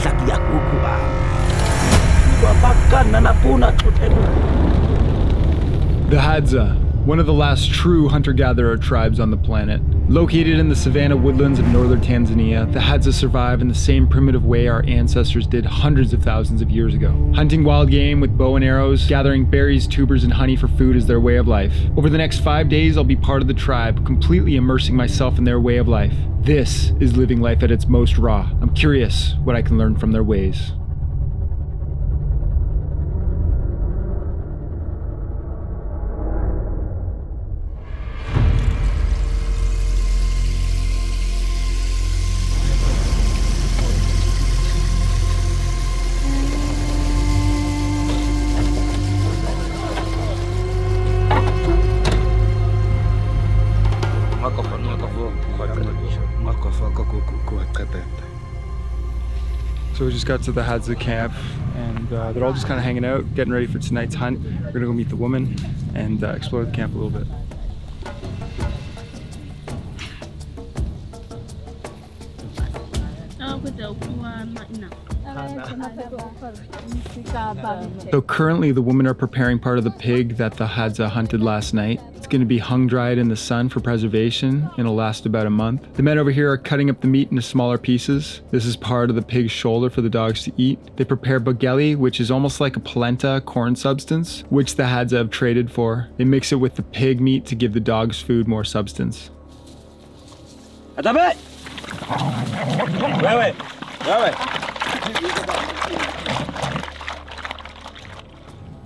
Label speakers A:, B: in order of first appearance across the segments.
A: The Hadza, one of the last true hunter-gatherer tribes on the planet. Located in the savanna woodlands of northern Tanzania, the Hadza survive in the same primitive way our ancestors did hundreds of thousands of years ago. Hunting wild game with bow and arrows, gathering berries, tubers, and honey for food is their way of life. Over the next 5 days, I'll be part of the tribe, completely immersing myself in their way of life. This is living life at its most raw. I'm curious what I can learn from their ways. So we just got to the Hadza camp, and they're all just kind of hanging out, getting ready for tonight's hunt. We're gonna go meet the woman and explore the camp a little bit. So currently the women are preparing part of the pig that the Hadza hunted last night. It's going to be hung dried in the sun for preservation and it'll last about a month. The men over here are cutting up the meat into smaller pieces. This is part of the pig's shoulder for the dogs to eat. They prepare bageli, which is almost like a polenta corn substance, which the Hadza have traded for. They mix it with the pig meat to give the dogs' food more substance.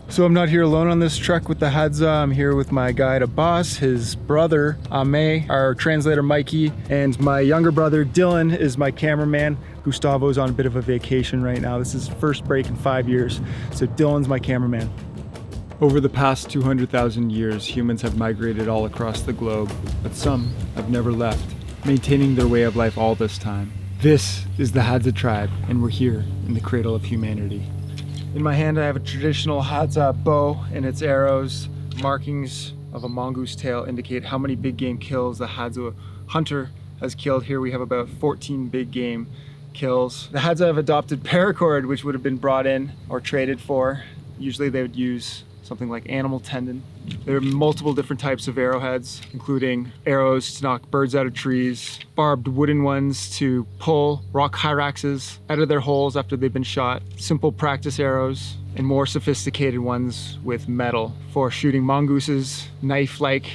A: So I'm not here alone on this trek with the Hadza. I'm here with my guide Abbas, his brother Ame, our translator Mikey, and my younger brother Dylan is my cameraman. Gustavo's on a bit of a vacation right now. This is his first break in 5 years, so Dylan's my cameraman. Over the past 200,000 years, humans have migrated all across the globe, but some have never left, maintaining their way of life all this time. This is the Hadza tribe, and we're here in the cradle of humanity. In my hand, I have a traditional Hadza bow and its arrows. Markings of a mongoose tail indicate how many big game kills the Hadza hunter has killed. Here we have about 14 big game kills. The Hadza have adopted paracord, which would have been brought in or traded for. Usually they would use something like animal tendon. There are multiple different types of arrowheads, including arrows to knock birds out of trees, barbed wooden ones to pull rock hyraxes out of their holes after they've been shot, simple practice arrows, and more sophisticated ones with metal for shooting mongooses, knife-like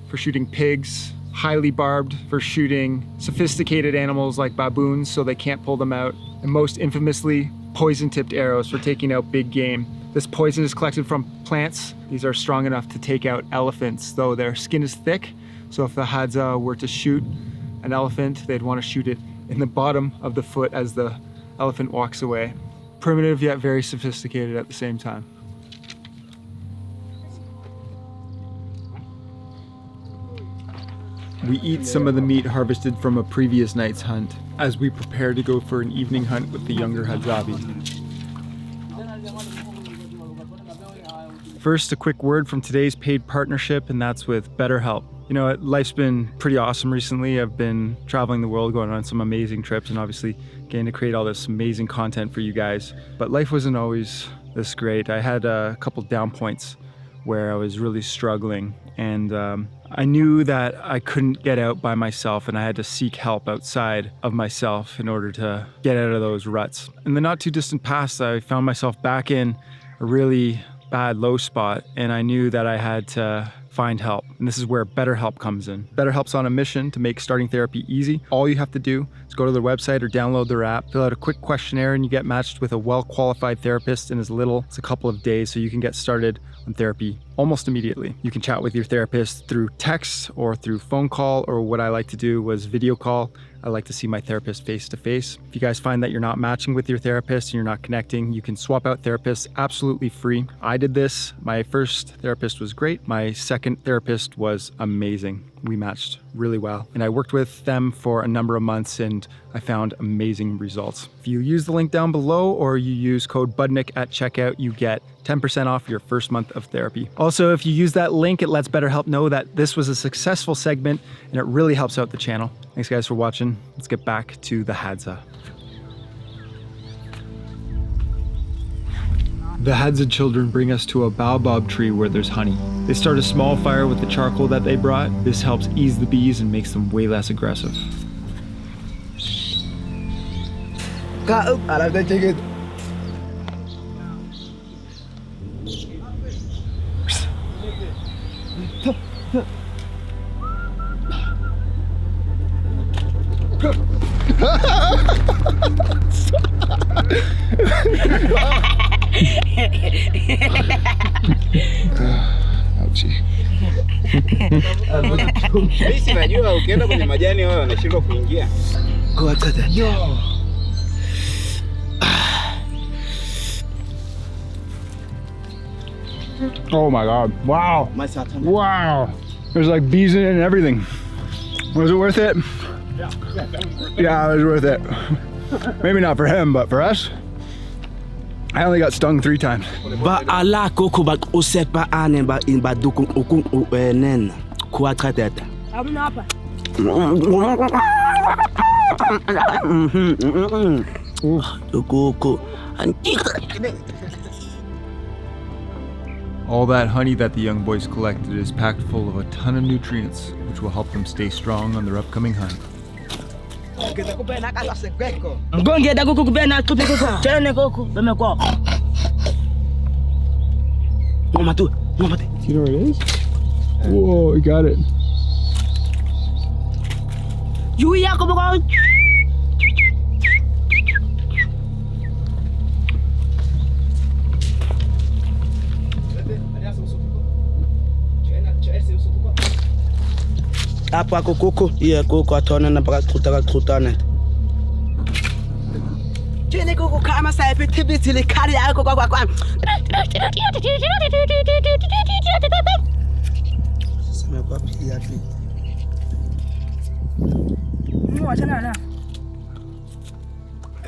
A: for shooting pigs, highly barbed for shooting sophisticated animals like baboons so they can't pull them out, and most infamously, poison-tipped arrows for taking out big game. This poison is collected from plants. These are strong enough to take out elephants, though their skin is thick. So if the Hadza were to shoot an elephant, they'd want to shoot it in the bottom of the foot as the elephant walks away. Primitive yet very sophisticated at the same time. We eat some of the meat harvested from a previous night's hunt as we prepare to go for an evening hunt with the younger Hadzabi. First, a quick word from today's paid partnership, and that's with BetterHelp. You know, life's been pretty awesome recently. I've been traveling the world, going on some amazing trips, and obviously getting to create all this amazing content for you guys. But life wasn't always this great. I had a couple down points where I was really struggling, and I knew that I couldn't get out by myself, and I had to seek help outside of myself in order to get out of those ruts. In the not too distant past, I found myself back in a really bad low spot, and I knew that I had to find help. And this is where BetterHelp comes in. BetterHelp's on a mission to make starting therapy easy. All you have to do is go to their website or download their app, fill out a quick questionnaire, and you get matched with a well-qualified therapist in as little as a couple of days, so you can get started on therapy almost immediately. You can chat with your therapist through text or through phone call, or what I like to do was video call. I like to see my therapist face to face. If you guys find that you're not matching with your therapist and you're not connecting, you can swap out therapists absolutely free. I did this. My first therapist was great. My second therapist was amazing. We matched really well. And I worked with them for a number of months and I found amazing results. If you use the link down below or you use code Budnick at checkout, you get 10% off your first month of therapy. Also, if you use that link, it lets BetterHelp know that this was a successful segment and it really helps out the channel. Thanks guys for watching. Let's get back to the Hadza. The Hadza children bring us to a baobab tree where there's honey. They start a small fire with the charcoal that they brought. This helps ease the bees and makes them way less aggressive. Ouchie.
B: Sisi najua ukienda kwenye majani wao wanashindwa kuingia.
A: Yo. Oh my God! Wow! Wow! There's like bees in it and everything. Was it worth it? Yeah, it was worth it. Maybe not for him, but for us, I only got stung 3 times.
C: Ba ala koko ba osepa ane ba in ba dukun okun enen kwa trateta.
D: Amnapa.
C: Koko.
A: All that honey that the young boys collected is packed full of a ton of nutrients, which will help them stay strong on their upcoming hunt.
C: Ngonge da koko kubena tupe koko. Chene koko beme kwa. Mama tu, mama tu.
A: Do you know where it is? Whoa, you got it.
C: You ya ko ba? Apa koko iya koko atona na baka kutana. Chene koko kama sa epitibiti le kari ako kwa. Sema kwa pia tu.
D: Wacha na.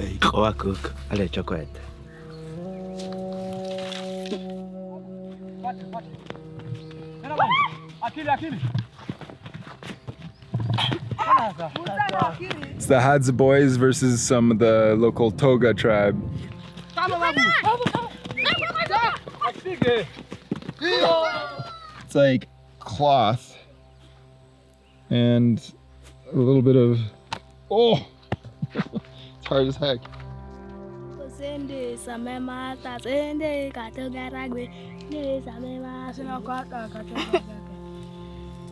C: Eh, kwa koko ale chocolate.
D: Akili.
A: It's the Hadza boys versus some of the local Toga tribe. It's like cloth and a little bit of, oh, it's hard as heck.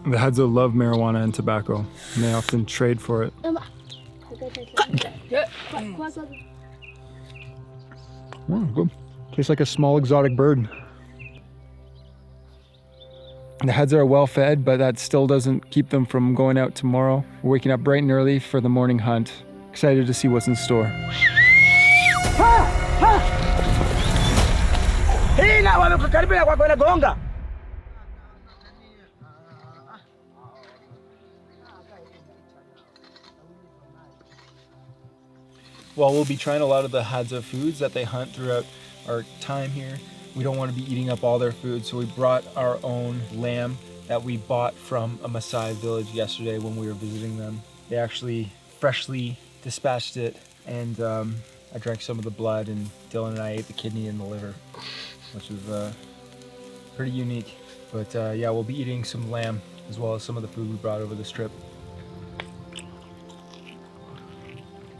A: The Hadza love marijuana and tobacco, and they often trade for it. Good. Tastes like a small exotic bird. The Hadza are well fed, but that still doesn't keep them from going out tomorrow. We're waking up bright and early for the morning hunt. Excited to see what's in store. While we'll be trying a lot of the Hadza foods that they hunt throughout our time here, we don't want to be eating up all their food, so we brought our own lamb that we bought from a Maasai village yesterday when we were visiting them. They actually freshly dispatched it, and I drank some of the blood, and Dylan and I ate the kidney and the liver, which was pretty unique. But yeah, we'll be eating some lamb as well as some of the food we brought over this trip.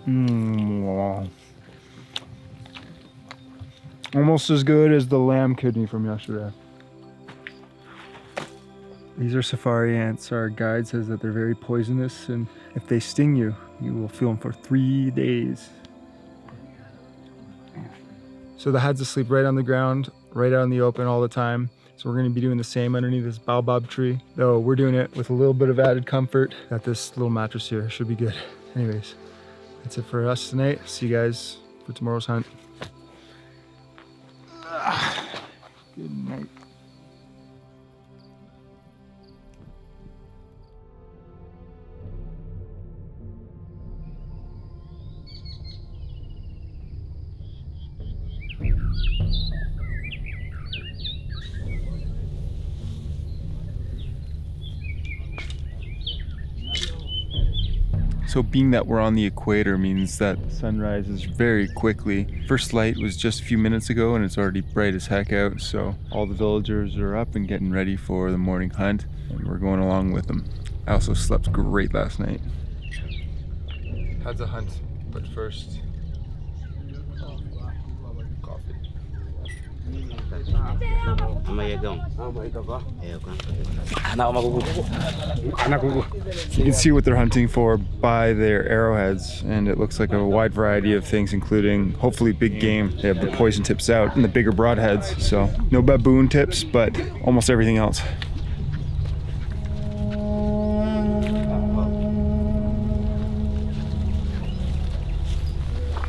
A: Wow. Almost as good as the lamb kidney from yesterday. These are safari ants. Our guide says that they're very poisonous, and if they sting you, you will feel them for 3 days. So the Hadza sleep right on the ground, right out in the open all the time. So we're going to be doing the same underneath this baobab tree, though we're doing it with a little bit of added comfort that this little mattress here should be good. Anyways, that's it for us tonight. See you guys for tomorrow's hunt. Good night. So being that we're on the equator means that sun rises very quickly. First light was just a few minutes ago and it's already bright as heck out. So all the villagers are up and getting ready for the morning hunt and we're going along with them. I also slept great last night. Hadza hunt, but first, coffee. You can see what they're hunting for by their arrowheads, and it looks like a wide variety of things, including hopefully big game. They have the poison tips out and the bigger broadheads, so no baboon tips, but almost everything else.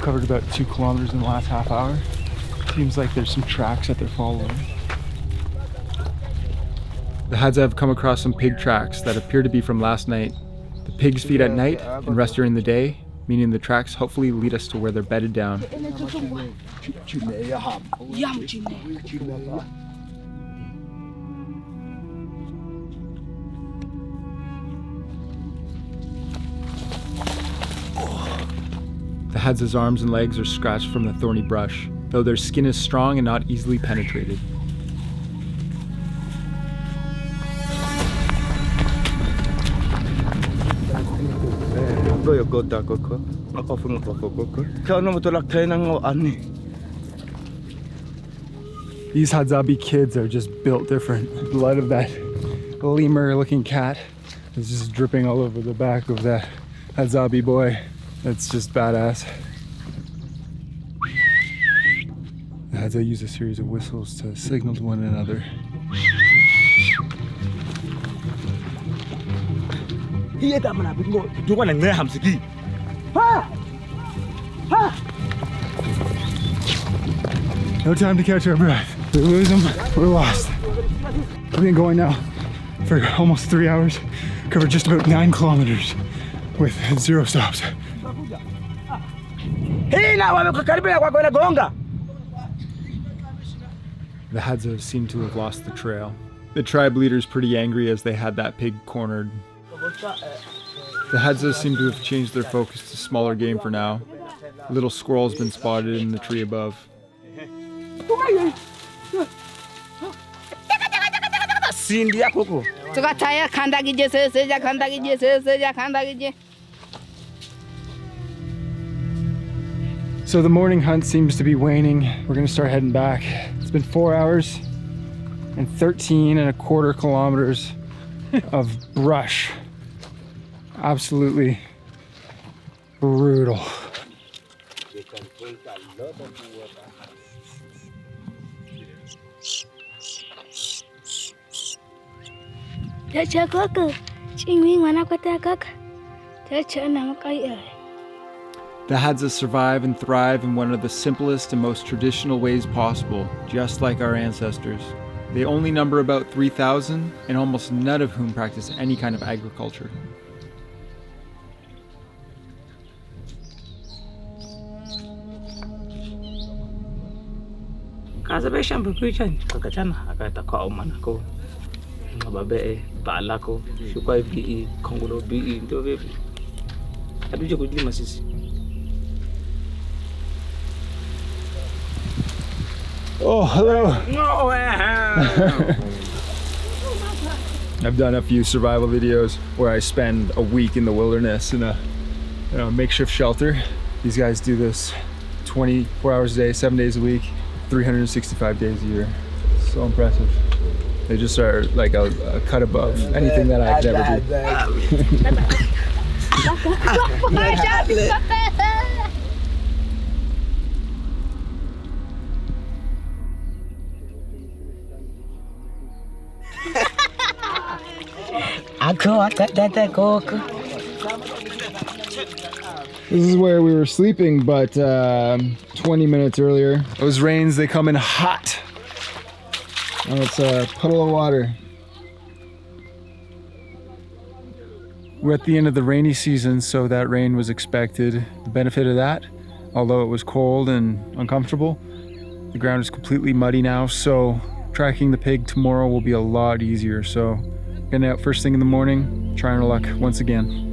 A: Covered about 2 kilometers in the last half hour. Seems like there's some tracks that they're following. The Hadza have come across some pig tracks that appear to be from last night. The pigs feed at night and rest during the day, meaning the tracks hopefully lead us to where they're bedded down. The Hadza's arms and legs are scratched from the thorny brush, though their skin is strong and not easily penetrated. These Hadzabi kids are just built different. The blood of that lemur looking cat is just dripping all over the back of that Hadzabi boy. That's just badass. The Hadza use a series of whistles to signal to one another. No time to catch our breath. We lose them, we're lost. We've been going now for almost 3 hours, covered just about 9 kilometers with 0 stops. The Hadza seem to have lost the trail. The tribe leader's pretty angry as they had that pig cornered. The Hadza seem to have changed their focus to smaller game for now. A little squirrel's been spotted in the tree above. So the morning hunt seems to be waning. We're gonna start heading back. It's been 4 hours and 13.25 kilometers of brush. Absolutely brutal. The Hadza survive and thrive in one of the simplest and most traditional ways possible, just like our ancestors. They only number about 3,000, and almost none of whom practice any kind of agriculture. Oh, hello. I've done a few survival videos where I spend a week in the wilderness in a makeshift shelter. These guys do this 24 hours a day, 7 days a week, 365 days a year. So impressive. They just are like a cut above anything that I could ever do. This is where we were sleeping, but 20 minutes earlier. Those rains, they come in hot. And it's a puddle of water. We're at the end of the rainy season, so that rain was expected. The benefit of that, although it was cold and uncomfortable, the ground is completely muddy now, so tracking the pig tomorrow will be a lot easier. So getting out first thing in the morning, trying our luck once again.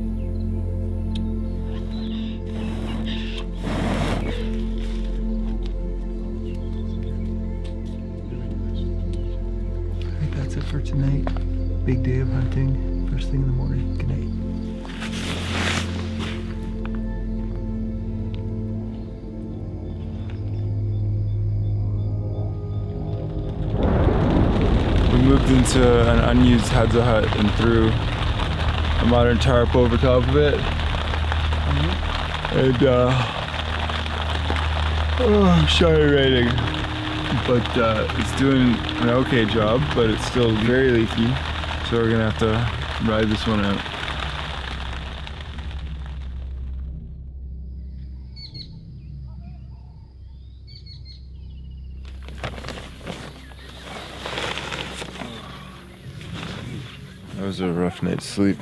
A: big day of hunting. First thing in the morning. Good night. We moved into an unused Hadza hut and threw a modern tarp over top of it. And shy rating. But it's doing an okay job, but it's still very leaky. So we're gonna have to ride this one out. That was a rough night's sleep.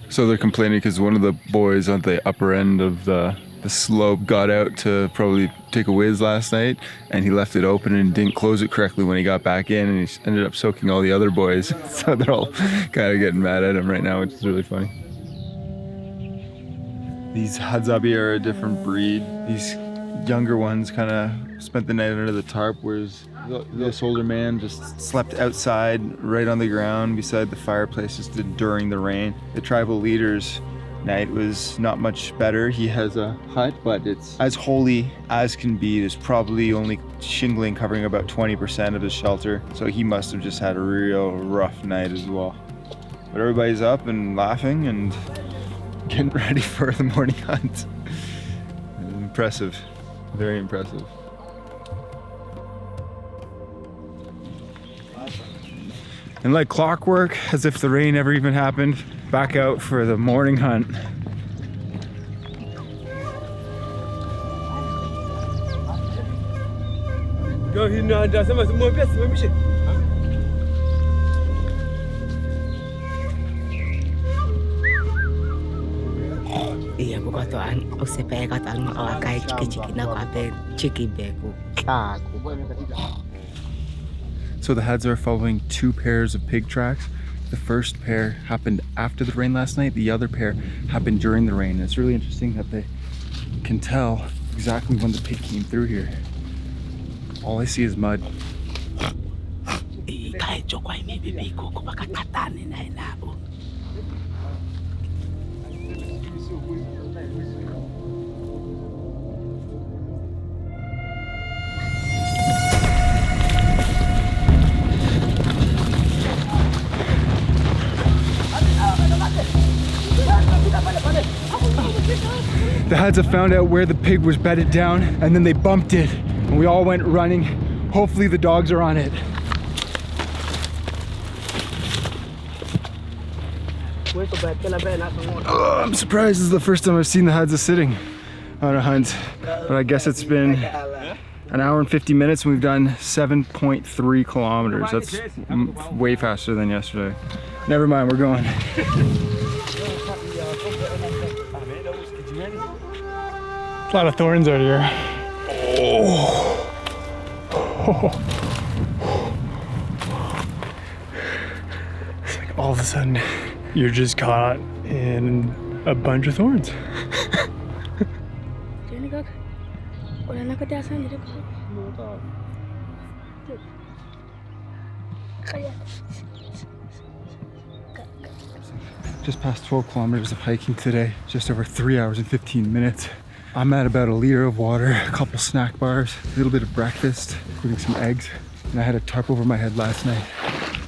A: So they're complaining because one of the boys on the upper end of the slope got out to probably take a whiz last night, and he left it open and didn't close it correctly when he got back in, and he ended up soaking all the other boys. So they're all kind of getting mad at him right now, which is really funny. These Hadzabi are a different breed. These younger ones kind of spent the night under the tarp, whereas this older man just slept outside right on the ground beside the fireplace just during the rain. The tribal leader's night was not much better. He has a hut, but it's as holy as can be. There's probably only shingling covering about 20% of his shelter, so he must have just had a real rough night as well. But everybody's up and laughing and getting ready for the morning hunt. Impressive, very impressive. And like clockwork, as if the rain never even happened, back out for the morning hunt. So the Hadza are following two pairs of pig tracks. The first pair happened after the rain last night. The other pair happened during the rain. It's really interesting that they can tell exactly when the pig came through here. All I see is mud. The Hadza found out where the pig was bedded down, and then they bumped it, and we all went running. Hopefully the dogs are on it. Oh, I'm surprised this is the first time I've seen the Hadza sitting on a hunt, but I guess it's been an hour and 50 minutes and we've done 7.3 kilometers. That's way faster than yesterday. Never mind, we're going. A lot of thorns out here. Oh. It's like all of a sudden you're just caught in a bunch of thorns. Just past 12 kilometers of hiking today, just over 3 hours and 15 minutes. I'm at about a liter of water, a couple snack bars, a little bit of breakfast, including some eggs. And I had a tarp over my head last night.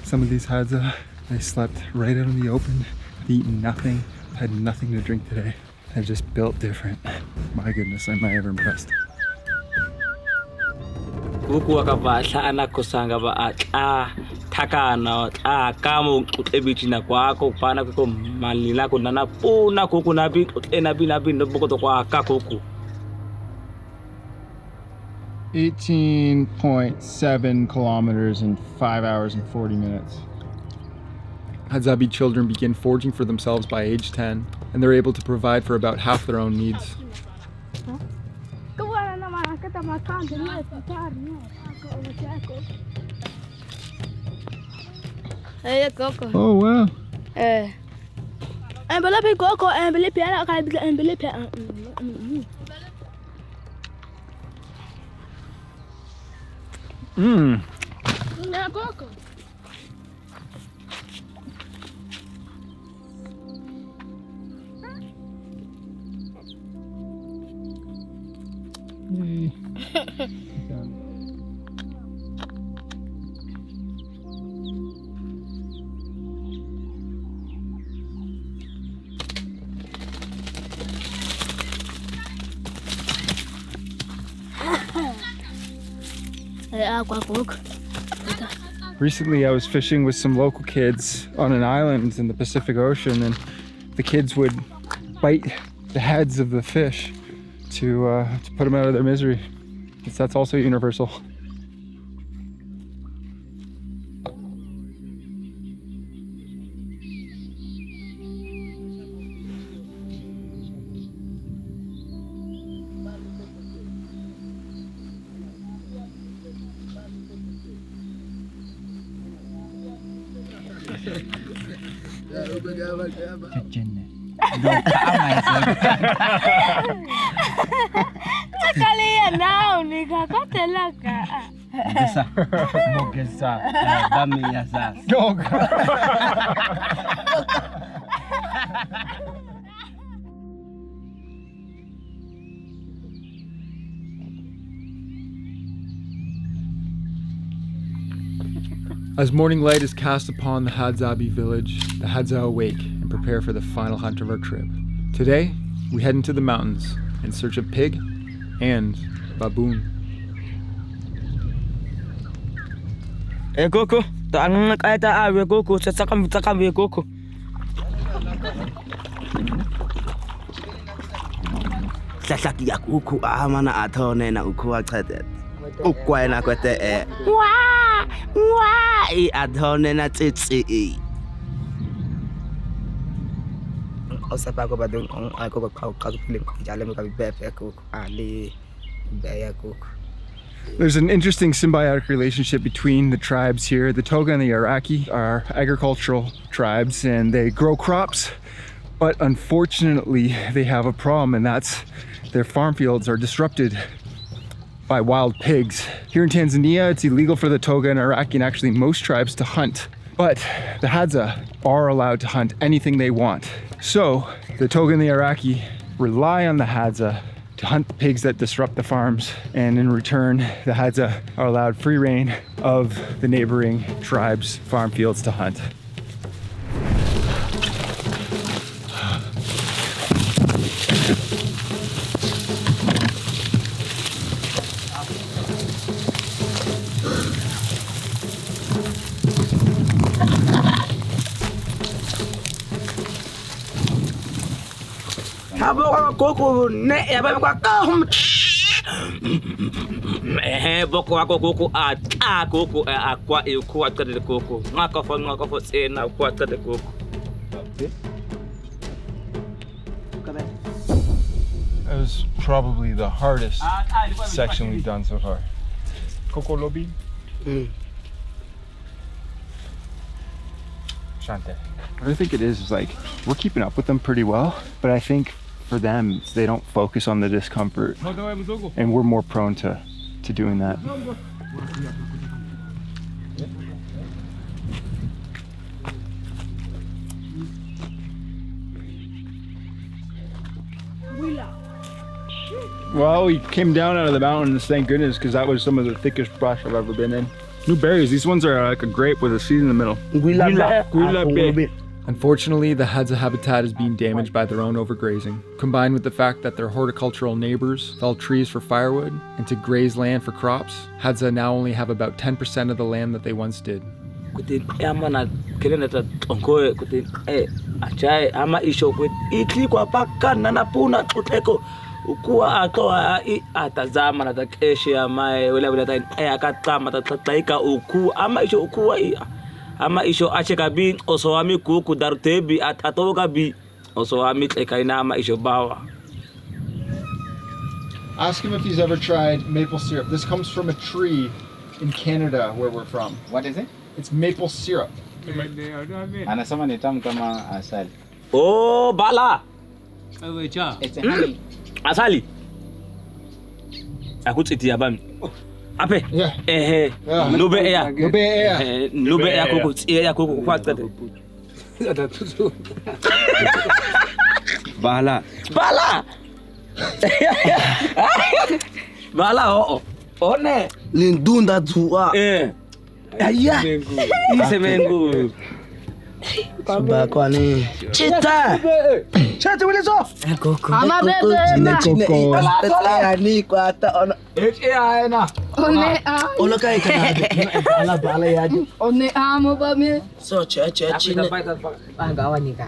A: Some of these Hadza, they slept right out in the open, eaten nothing, had nothing to drink today. They're just built different. My goodness, am I ever impressed.
E: Takana kamo ebichina kwako pana kwako malila kunana puna kuku nabi enabi ndobokoto kwa kakuku.
A: 18.7 kilometers in 5 hours and 40 minutes. Hadzabi children begin foraging for themselves by age 10, and they're able to provide for about half their own needs. Oh wow.
D: Na koko.
A: Recently, I was fishing with some local kids on an island in the Pacific Ocean, and the kids would bite the heads of the fish to put them out of their misery. That's also universal.
D: Kalian now nika katelaka.
C: Desa. Mogesa. Dami yasas.
A: As morning light is cast upon the Hadzabi village, the Hadza awake and prepare for the final hunt of our trip. Today, we head into the mountains in search of pig and baboon.
C: Koko, taang nakita awe koko, sasakam koko. Sasaki ya kuku amana atone na ukuwa tete. Ukwa na kwete Why atone na tsitsi. Osapa ko badung ako ka piling jale mo ka bepe ko ali beya ko.
A: There's an interesting symbiotic relationship between the tribes here. The Toga and the Iraqi are agricultural tribes and they grow crops, but unfortunately they have a problem, and that's their farm fields are disrupted by wild pigs. Here in Tanzania, it's illegal for the Toga and Iraqi and actually most tribes to hunt, but the Hadza are allowed to hunt anything they want. So the Toga and the Iraqi rely on the Hadza to hunt the pigs that disrupt the farms, and in return, the Hadza are allowed free reign of the neighboring tribes' farm fields to hunt.
C: Koko ne ya ba kwa ka
E: Boko ako koko koko akwa ikuwa tade koko. Ngaka fo tsena kwa tade koko.
A: That was probably the hardest section we've done so far. Coco lobby? Shante. What I think it is like, we're keeping up with them pretty well, but I think for them, they don't focus on the discomfort, and we're more prone to doing that. Well, we came down out of the mountains, thank goodness, because that was some of the thickest brush I've ever been in. New berries, these ones are like a grape with a seed in the middle. Unfortunately, the Hadza habitat is being damaged by their own overgrazing, combined with the fact that their horticultural neighbors felled trees for firewood and to graze land for crops. Hadza now only have about 10% of the land that they once did.
E: Ukuwa atoa atazama na takeshe amae wala wala akatama tataika uku ama isho ukuwa ama isho acheka bi osowami kuku darutebi atatoga bi osowami ekaina ama isho bawa.
A: Ask him if he's ever tried maple syrup. This comes from a tree in Canada where we're from.
B: What is it?
A: It's maple syrup.
B: Anasema ni tamu kama asali.
E: Oh, bala.
B: It's a honey.
E: Asali. Akutsiti yabami. Ape.
A: Yeah.
E: Nube ya.
A: Nube ya.
E: Nube ya kuku ya kuku kwata.
B: Bala.
E: Bala. Bala oh. One.
C: Lindunda tua.
E: Aya. Ise mengu.
C: Suba kwa ni. Chita.
E: Chata wile so.
C: Koko.
D: Ama bebe na.
A: Koko.
C: Ala ni kwa ata ona.
E: Ena.
D: One a.
C: Ona kai kana. Ala bala ya ju.
D: One a mo ba me.
C: So che chine.
F: Gawa ni ka.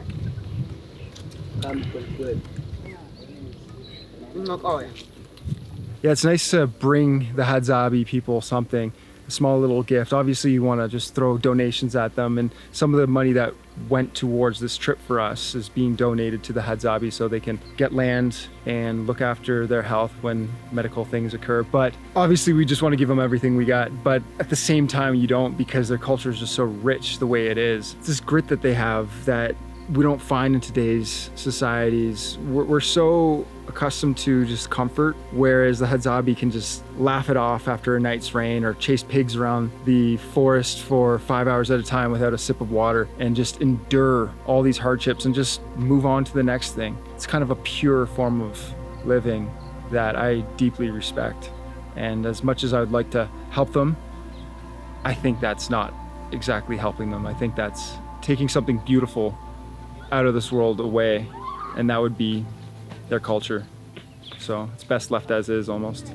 A: Yeah, it's nice to bring the Hadzabe people something, a small little gift. Obviously, you want to just throw donations at them, and some of the money that went towards this trip for us is being donated to the Hadzabe so they can get land and look after their health when medical things occur. But obviously, we just want to give them everything we got. But at the same time, you don't, because their culture is just so rich the way it is. It's this grit that they have that we don't find in today's societies. We're so accustomed to just comfort, whereas the Hadzabe can just laugh it off after a night's rain or chase pigs around the forest for 5 hours at a time without a sip of water and just endure all these hardships and just move on to the next thing. It's kind of a pure form of living that I deeply respect. And as much as I would like to help them, I think that's not exactly helping them. I think that's taking something beautiful out of this world away, and that would be their culture. So it's best left as is almost.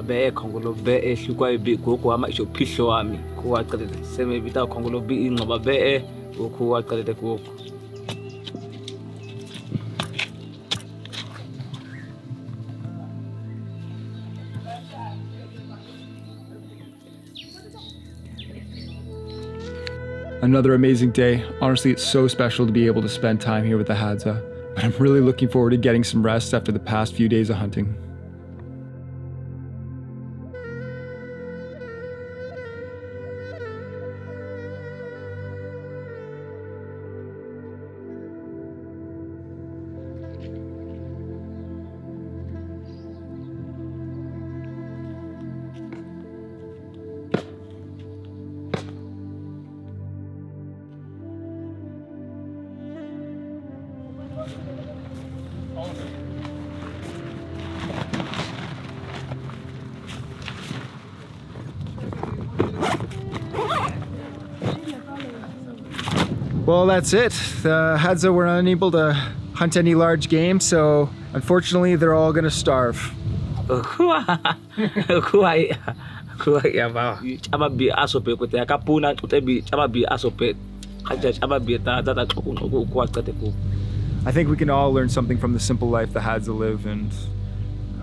E: Babe kongolo be shukwa bi koko ama isho pisho ami kuwa kadete seme bita kongolo bi ngoba be kuwa kadete koko.
A: Another amazing day. Honestly, it's so special to be able to spend time here with the Hadza, but I'm really looking forward to getting some rest after the past few days of hunting. Well, that's it. The Hadza were unable to hunt any large game, so unfortunately they're all gonna starve.
E: Kuwa ya ba. Chaba bi asope ko te akapuna utebi chaba bi asope. Kaja chaba bi ta kuwa kate ko.
A: I think we can all learn something from the simple life the Hadza live, and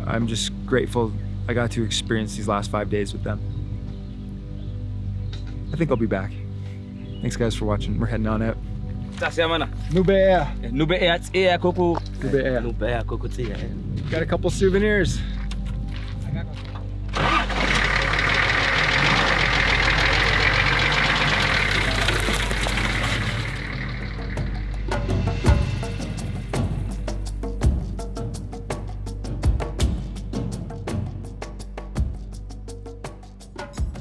A: I'm just grateful I got to experience these last 5 days with them. I think I'll be back. Thanks guys for watching. We're heading on out.
E: Tasya
A: Nube.
E: Nube ya koko.
A: Nube.
E: Nube ya koko tia.
A: Got a couple souvenirs.
E: I got